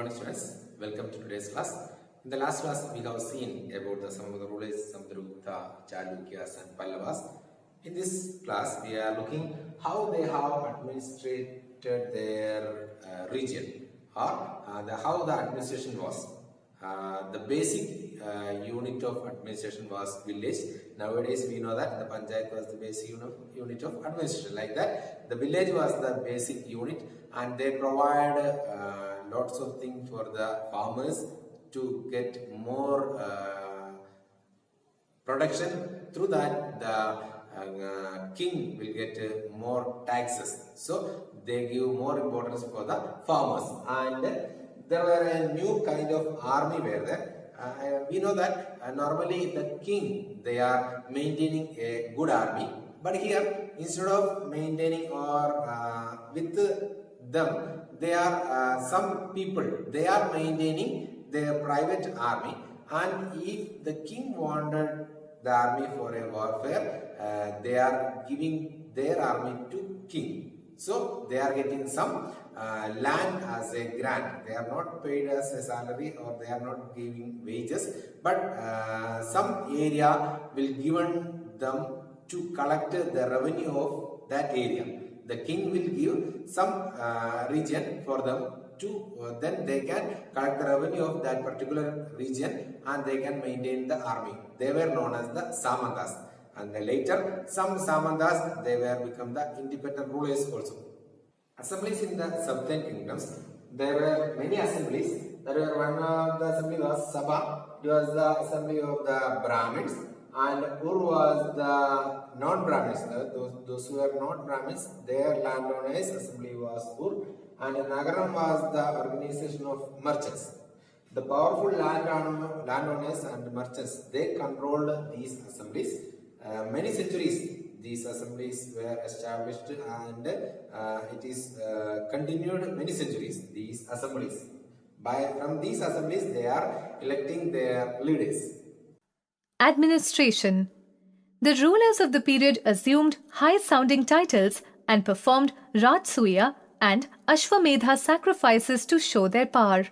morning students, welcome to today's class. In the last class we have seen about some of the rulers, Samudra, Chalukyas and Pallavas. In this class we are looking how they have administrated their region or how the administration was. The basic unit of administration was village. Nowadays we know that the panchayat was the basic unit of administration. Like that, the village was the basic unit, and they provide lots of things for the farmers to get more production. Through that, the king will get more taxes. So they give more importance for the farmers, and there were a new kind of army were there. We know that normally the king, they are maintaining a good army, but here instead of maintaining or with them, they are some people, they are maintaining their private army, and if the king wanted the army for a warfare, they are giving their army to king. So they are getting some land as a grant. They are not paid as a salary or they are not giving wages, but some area will given them to collect the revenue of that area. The king will give some region for them to then they can collect the revenue of that particular region and they can maintain the army. They were known as the Samantas. And later, some Samantas, they were become the independent rulers also. Assemblies in the southern kingdoms, there were many assemblies. There were one of the assembly was Sabha. It was the assembly of the Brahmins, and Ur was the non-Brahmins. Those who were not Brahmins, their landowners assembly was Ur, and Nagaram was the organization of merchants. The powerful landowners and merchants, they controlled these assemblies. Many centuries these assemblies were established, and it is continued many centuries, these assemblies. From these assemblies they are electing their leaders. Administration. The rulers of the period assumed high-sounding titles and performed Rajsuya and Ashwamedha sacrifices to show their power.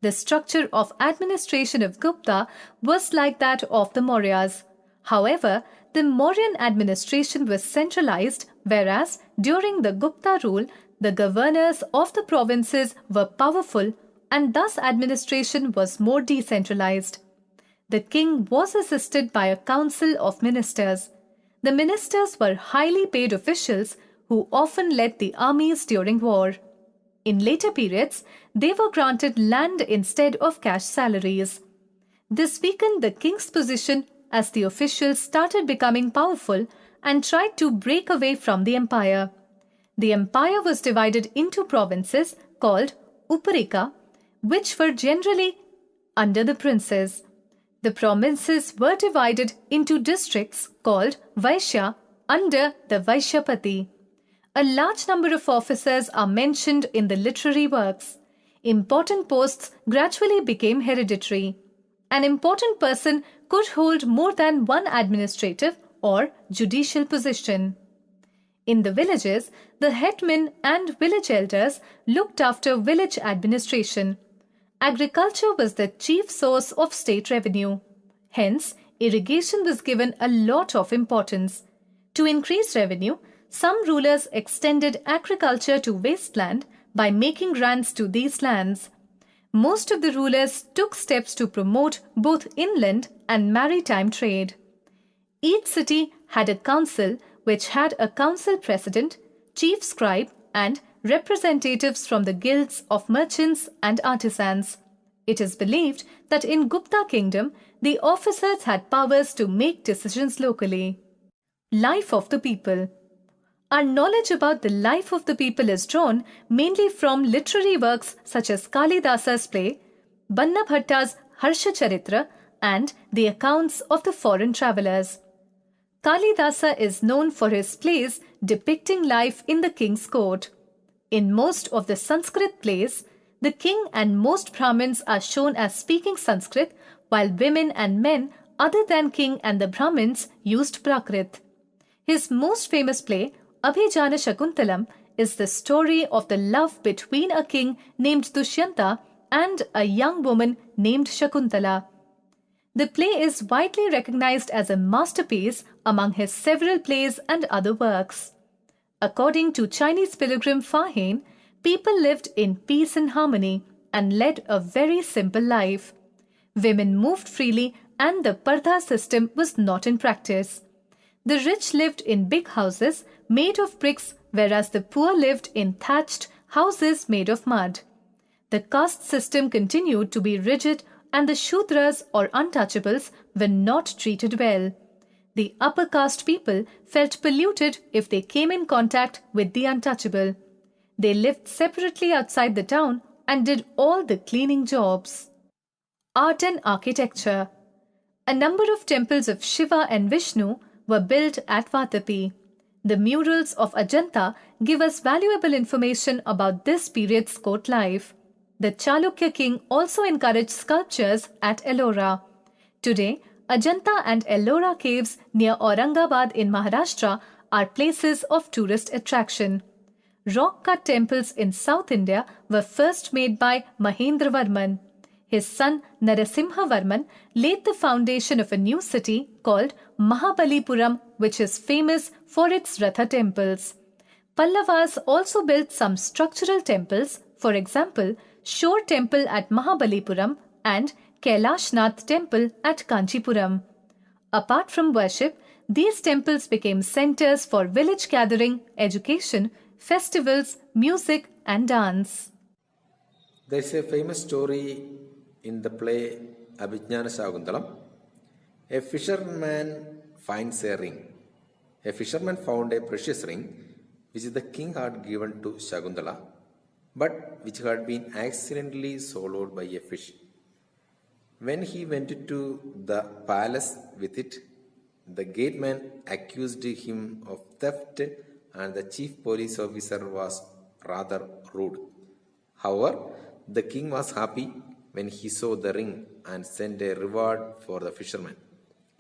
The structure of administration of Gupta was like that of the Mauryas. However, the Mauryan administration was centralized, whereas during the Gupta rule, the governors of the provinces were powerful and thus administration was more decentralized. The king was assisted by a council of ministers. The ministers were highly paid officials who often led the armies during war. In later periods, they were granted land instead of cash salaries. This weakened the king's position as the officials started becoming powerful and tried to break away from the empire. The empire was divided into provinces called Uparika, which were generally under the princes. The provinces were divided into districts called Vaishya under the Vaishyapati. A large number of officers are mentioned in the literary works. Important posts gradually became hereditary. An important person could hold more than one administrative or judicial position. In the villages, the headmen and village elders looked after village administration. Agriculture was the chief source of state revenue. Hence, irrigation was given a lot of importance. To increase revenue, some rulers extended agriculture to wasteland by making grants to these lands. Most of the rulers took steps to promote both inland and maritime trade. Each city had a council which had a council president, chief scribe, and representatives from the guilds of merchants and artisans. It is believed that in Gupta kingdom, the officers had powers to make decisions locally. Life of the people. Our knowledge about the life of the people is drawn mainly from literary works such as Kalidasa's play, Banna Bhatta's Harsha Charitra, and the accounts of the foreign travellers. Kalidasa is known for his plays depicting life in the king's court. In most of the Sanskrit plays, the king and most Brahmins are shown as speaking Sanskrit, while women and men other than king and the Brahmins used Prakrit. His most famous play, Abhijana Shakuntalam, is the story of the love between a king named Dushyanta and a young woman named Shakuntala. The play is widely recognized as a masterpiece among his several plays and other works. According to Chinese pilgrim Fa Hien, people lived in peace and harmony and led a very simple life. Women moved freely and the pardha system was not in practice. The rich lived in big houses made of bricks, whereas the poor lived in thatched houses made of mud. The caste system continued to be rigid and the Shudras or untouchables were not treated well. The upper caste people felt polluted if they came in contact with the untouchable. They lived separately outside the town and did all the cleaning jobs. Art and architecture. A number of temples of Shiva and Vishnu were built at Vatapi. The murals of Ajanta give us valuable information about this period's court life. The Chalukya king also encouraged sculptures at Ellora. Today, Ajanta and Ellora caves near Aurangabad in Maharashtra are places of tourist attraction. Rock-cut temples in South India were first made by Mahendravarman. His son Narasimhavarman laid the foundation of a new city called Mahabalipuram, which is famous for its Ratha temples. Pallavas also built some structural temples, for example, Shore Temple at Mahabalipuram and Kailashnath Temple at Kanchipuram. Apart from worship, these temples became centers for village gathering, education, festivals, music, and dance. There is a famous story in the play Abhijnana Shakuntalam. A fisherman finds a ring. A fisherman found a precious ring which the king had given to Shakuntala, but which had been accidentally swallowed by a fish. When he went to the palace with it, the gateman accused him of theft and the chief police officer was rather rude. However, the king was happy when he saw the ring and sent a reward for the fisherman.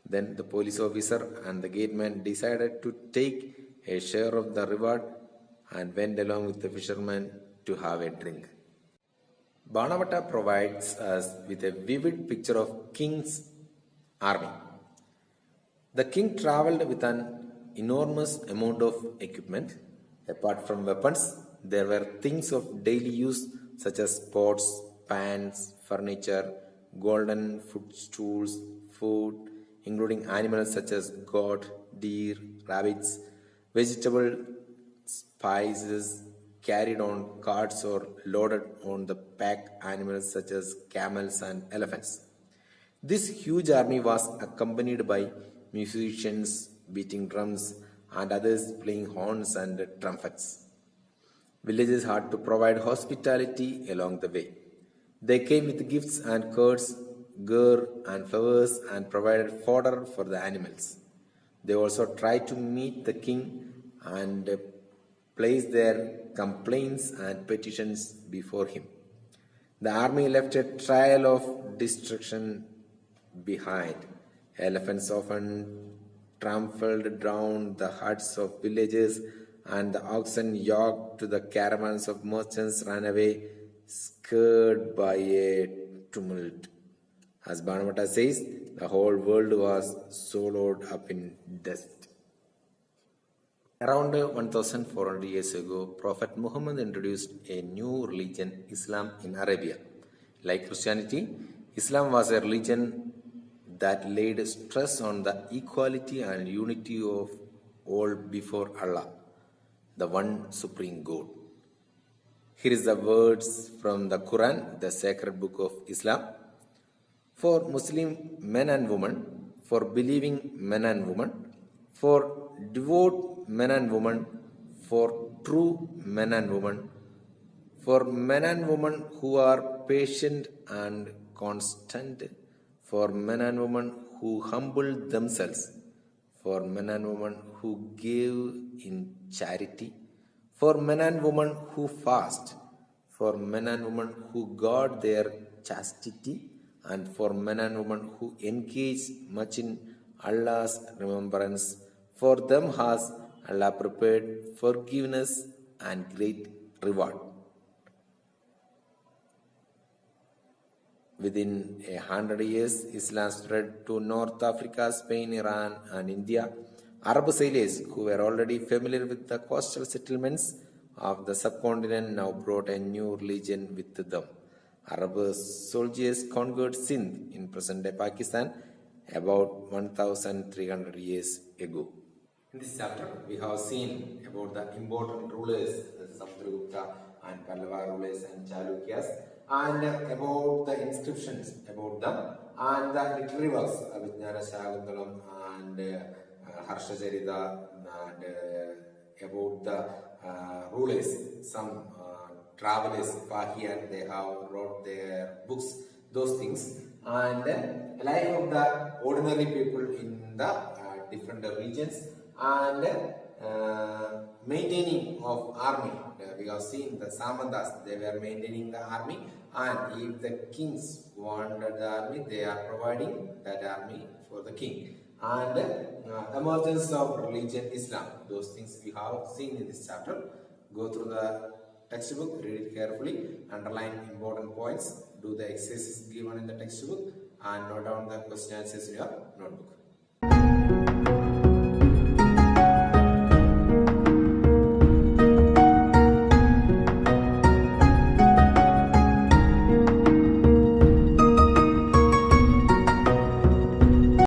Then the police officer and the gateman decided to take a share of the reward and went along with the fisherman to have a drink. Banavata provides us with a vivid picture of king's army. The king traveled with an enormous amount of equipment. Apart from weapons, there were things of daily use such as pots, pans, furniture, golden footstools, food, including animals such as goat, deer, rabbits, vegetable, spices, carried on carts or loaded on the pack animals such as camels and elephants. This huge army was accompanied by musicians beating drums and others playing horns and trumpets. Villagers had to provide hospitality along the way. They came with gifts and curds, gear and flowers and provided fodder for the animals. They also tried to meet the king and place their complaints and petitions before him. The army left a trail of destruction behind. Elephants often trampled down the huts of villagers, and the oxen yoked to the caravans of merchants ran away, scared by a tumult. As Banavata says, the whole world was swallowed up in dust. Around 1400 years ago, Prophet Muhammad introduced a new religion, Islam, in Arabia. Like Christianity, Islam was a religion that laid stress on the equality and unity of all before Allah, the one supreme God. Here is the words from the Quran, the sacred book of Islam. For Muslim men and women, for believing men and women, for devout men and women, for true men and women, for men and women who are patient and constant, for men and women who humble themselves, for men and women who give in charity, for men and women who fast, for men and women who guard their chastity, and for men and women who engage much in Allah's remembrance. For them has Allah prepared forgiveness and great reward. Within 100 years, Islam spread to North Africa, Spain, Iran, and India. Arab sailors who were already familiar with the coastal settlements of the subcontinent now brought a new religion with them. Arab soldiers conquered Sindh in present-day Pakistan about 1,300 years ago. In this chapter, we have seen about the important rulers, the Samudragupta and Pallava rulers and Chalukyas, and about the inscriptions about them, and the literary works, Abhijnana Shakuntalam and Harshacharita, and about the rulers, some travelers, Fahian, they have wrote their books, those things, and life of the ordinary people in the different regions, and maintaining of army. We have seen the Samantas, they were maintaining the army, and if the kings wanted the army, they are providing that army for the king. And emergence of religion Islam, those things we have seen in this chapter. Go through the textbook, read it carefully, underline important points, do the exercises given in the textbook, and note down the question answers in your notebook.